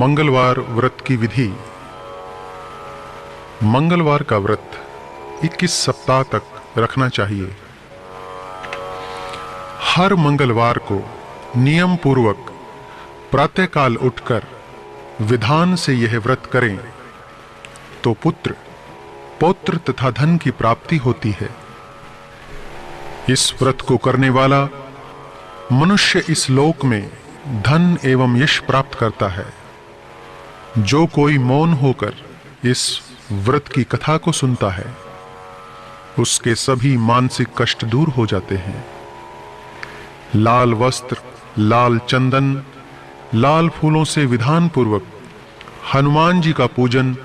मंगलवार व्रत की विधि। मंगलवार का व्रत 21 सप्ताह तक रखना चाहिए। हर मंगलवार को नियम पूर्वक प्रातःकाल उठकर विधान से यह व्रत करें तो पुत्र, पौत्र तथा धन की प्राप्ति होती है। इस व्रत को करने वाला मनुष्य इस लोक में धन एवं यश प्राप्त करता है। जो कोई मौन होकर इस व्रत की कथा को सुनता है, उसके सभी मानसिक कष्ट दूर हो जाते हैं। लाल वस्त्र, लाल चंदन, लाल फूलों से विधान पूर्वक हनुमान जी का पूजन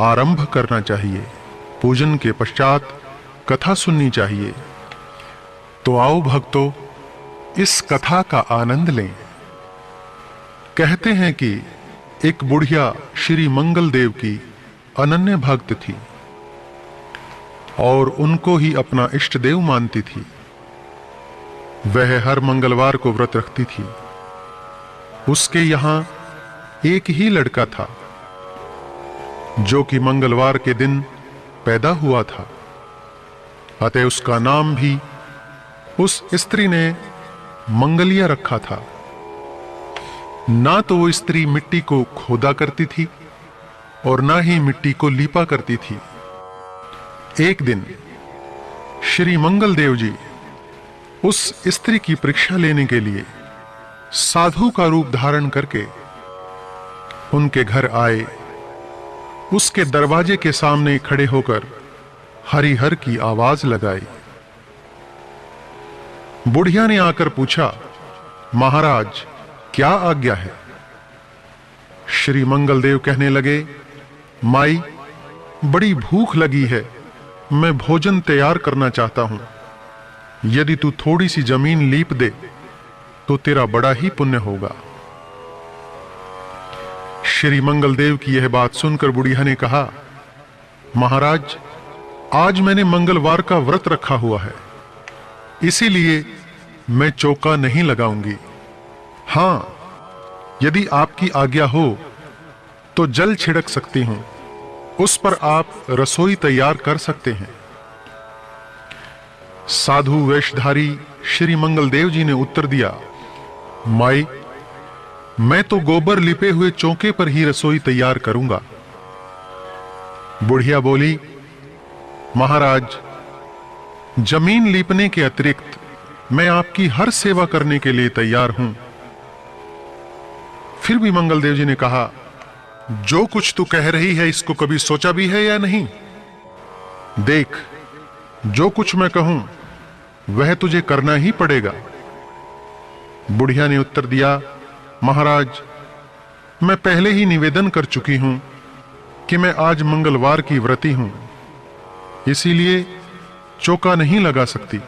आरंभ करना चाहिए। पूजन के पश्चात कथा सुननी चाहिए। तो आओ भक्तों, इस कथा का आनंद लें। कहते हैं कि एक बुढ़िया श्री मंगल देव की अनन्य भक्त थी और उनको ही अपना इष्ट देव मानती थी। वह हर मंगलवार को व्रत रखती थी। उसके यहां एक ही लड़का था जो कि मंगलवार के दिन पैदा हुआ था। अतः उसका नाम भी उस स्त्री ने मंगलिया रखा था। ना तो वो स्त्री मिट्टी को खोदा करती थी और ना ही मिट्टी को लीपा करती थी। एक दिन श्री मंगल देव जी उस स्त्री की परीक्षा लेने के लिए साधु का रूप धारण करके उनके घर आए। उसके दरवाजे के सामने खड़े होकर हरि हर की आवाज लगाई। बुढ़िया ने आकर पूछा, महाराज क्या आज्ञा है? श्री मंगलदेव कहने लगे, माई बड़ी भूख लगी है, मैं भोजन तैयार करना चाहता हूं। यदि तू थोड़ी सी जमीन लीप दे तो तेरा बड़ा ही पुण्य होगा। श्री मंगलदेव की यह बात सुनकर बुढ़िया ने कहा, महाराज आज मैंने मंगलवार का व्रत रखा हुआ है, इसीलिए मैं चौका नहीं लगाऊंगी। हां, यदि आपकी आज्ञा हो तो जल छिड़क सकती हूं, उस पर आप रसोई तैयार कर सकते हैं। साधु वेशधारी श्री मंगलदेव जी ने उत्तर दिया, माई मैं तो गोबर लिपे हुए चौके पर ही रसोई तैयार करूंगा। बुढ़िया बोली, महाराज जमीन लीपने के अतिरिक्त मैं आपकी हर सेवा करने के लिए तैयार हूं। फिर भी मंगलदेव जी ने कहा, जो कुछ तू कह रही है इसको कभी सोचा भी है या नहीं? देख, जो कुछ मैं कहूं वह तुझे करना ही पड़ेगा। बुढ़िया ने उत्तर दिया, महाराज मैं पहले ही निवेदन कर चुकी हूं कि मैं आज मंगलवार की व्रती हूं, इसीलिए चौका नहीं लगा सकती।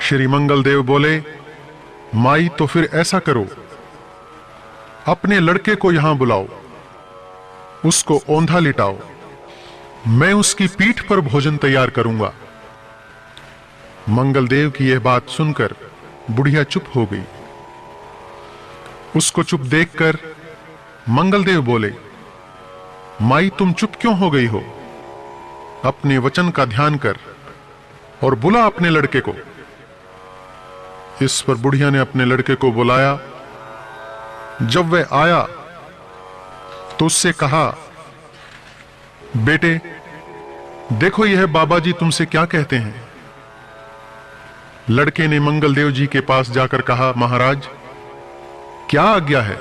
श्री मंगलदेव बोले, माई तो फिर ऐसा करो, अपने लड़के को यहां बुलाओ, उसको औंधा लिटाओ, मैं उसकी पीठ पर भोजन तैयार करूंगा। मंगलदेव की यह बात सुनकर बुढ़िया चुप हो गई। उसको चुप देखकर मंगलदेव बोले, माई तुम चुप क्यों हो गई हो? अपने वचन का ध्यान कर और बुला अपने लड़के को। इस पर बुढ़िया ने अपने लड़के को बुलाया। जब वह आया तो उससे कहा, बेटे देखो यह बाबा जी तुमसे क्या कहते हैं। लड़के ने मंगलदेव जी के पास जाकर कहा, महाराज क्या आज्ञा है?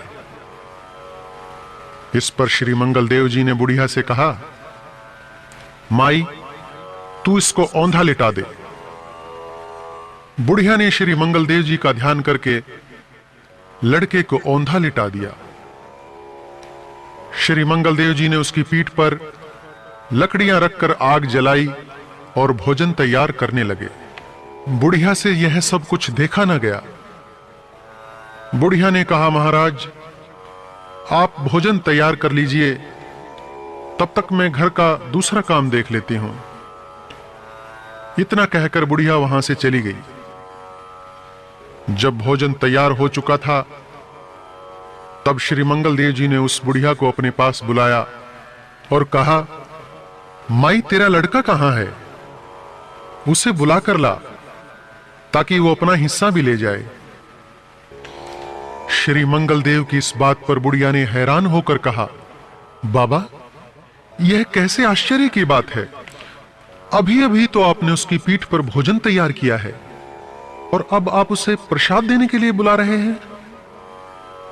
इस पर श्री मंगलदेव जी ने बुढ़िया से कहा, माई तू इसको औंधा लिटा दे। बुढ़िया ने श्री मंगलदेव जी का ध्यान करके लड़के को औंधा लिटा दिया। श्री मंगलदेव जी ने उसकी पीठ पर लकड़ियां रखकर आग जलाई और भोजन तैयार करने लगे। बुढ़िया से यह सब कुछ देखा न गया। बुढ़िया ने कहा, महाराज आप भोजन तैयार कर लीजिए, तब तक मैं घर का दूसरा काम देख लेती हूं। इतना कहकर बुढ़िया वहां से चली गई। जब भोजन तैयार हो चुका था तब श्री मंगलदेव जी ने उस बुढ़िया को अपने पास बुलाया और कहा, माई तेरा लड़का कहां है? उसे बुला कर ला ताकि वो अपना हिस्सा भी ले जाए। श्री मंगलदेव की इस बात पर बुढ़िया ने हैरान होकर कहा, बाबा, यह कैसे आश्चर्य की बात है। अभी अभी तो आपने उसकी पीठ पर भोजन तैयार किया है और अब आप उसे प्रसाद देने के लिए बुला रहे हैं।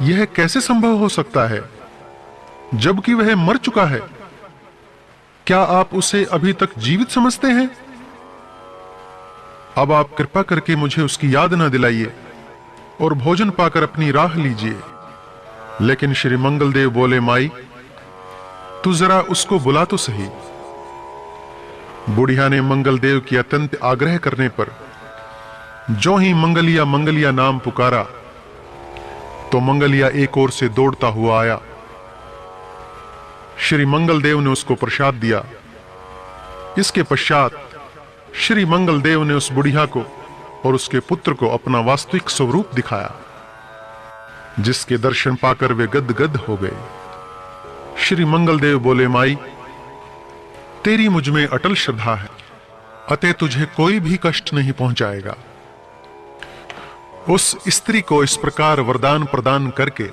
यह कैसे संभव हो सकता है जबकि वह मर चुका है? क्या आप उसे अभी तक जीवित समझते हैं? अब आप कृपा करके मुझे उसकी याद ना दिलाइए और भोजन पाकर अपनी राह लीजिए। लेकिन श्री मंगलदेव बोले, माई, तू जरा उसको बुला तो सही। बुढ़िया ने मंगलदेव की अत्यंत आग्रह करने पर जो ही मंगलिया मंगलिया नाम पुकारा तो मंगलिया एक ओर से दौड़ता हुआ आया। श्री मंगलदेव ने उसको प्रसाद दिया। इसके पश्चात श्री मंगलदेव ने उस बुढ़िया को और उसके पुत्र को अपना वास्तविक स्वरूप दिखाया, जिसके दर्शन पाकर वे गदगद हो गए। श्री मंगलदेव बोले, माई, तेरी मुझ में अटल श्रद्धा है, अतः तुझे कोई भी कष्ट नहीं पहुंचाएगा। उस स्त्री को इस प्रकार वरदान प्रदान करके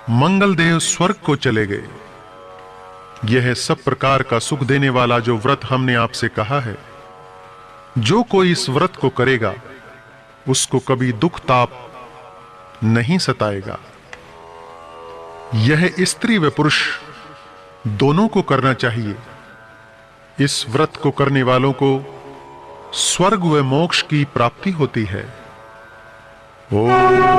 मंगलदेव स्वर्ग को चले गए। यह सब प्रकार का सुख देने वाला जो व्रत हमने आपसे कहा है, जो कोई इस व्रत को करेगा उसको कभी दुख ताप नहीं सताएगा। यह स्त्री व पुरुष दोनों को करना चाहिए। इस व्रत को करने वालों को स्वर्ग व मोक्ष की प्राप्ति होती है। ओम